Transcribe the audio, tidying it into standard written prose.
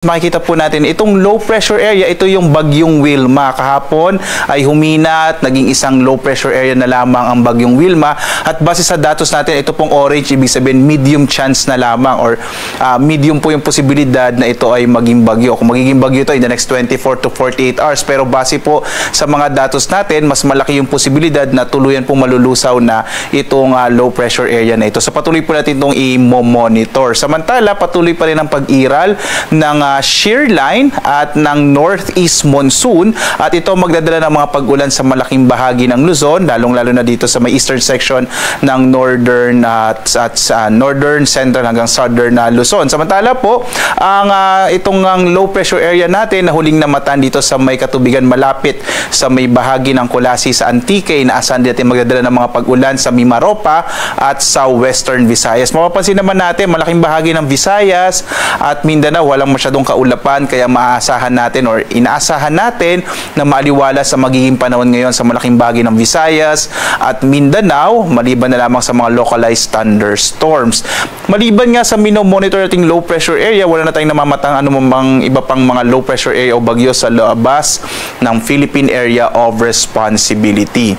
Makikita po natin itong low pressure area, ito yung bagyong Wilma. Kahapon ay humina at naging isang low pressure area na lamang ang bagyong Wilma, at base sa datos natin, ito pong orange, ibig sabihin medium chance na lamang, or medium po yung posibilidad na ito ay maging bagyo. Kung magiging bagyo ito in the next 24 to 48 hours, pero base po sa mga datos natin, mas malaki yung posibilidad na tuluyan pong malulusaw na itong low pressure area na ito. So patuloy po natin itong i-monitor. Samantala, patuloy pa rin ang pag-iral ng shear line at ng northeast monsoon, at ito magdadala ng mga pag-ulan sa malaking bahagi ng Luzon, lalong-lalo na dito sa may eastern section ng northern at northern, central hanggang southern Luzon. Samantala po, itong low pressure area natin na huling namatan dito sa may katubigan malapit sa may bahagi ng Colasi sa Antique, inaasahan natin magdadala ng mga pag-ulan sa Mimaropa at sa western Visayas. Mapapansin naman natin, malaking bahagi ng Visayas at Mindanao walang masyadong kaulapan, kaya maaasahan natin or inaasahan natin na maaliwalas sa magiging panahon ngayon sa malaking bahagi ng Visayas at Mindanao, maliban na lamang sa mga localized thunderstorms. Maliban nga sa monitor nating low pressure area, wala na tayong namamatang iba pang mga low pressure area o bagyo sa labas ng Philippine Area of Responsibility.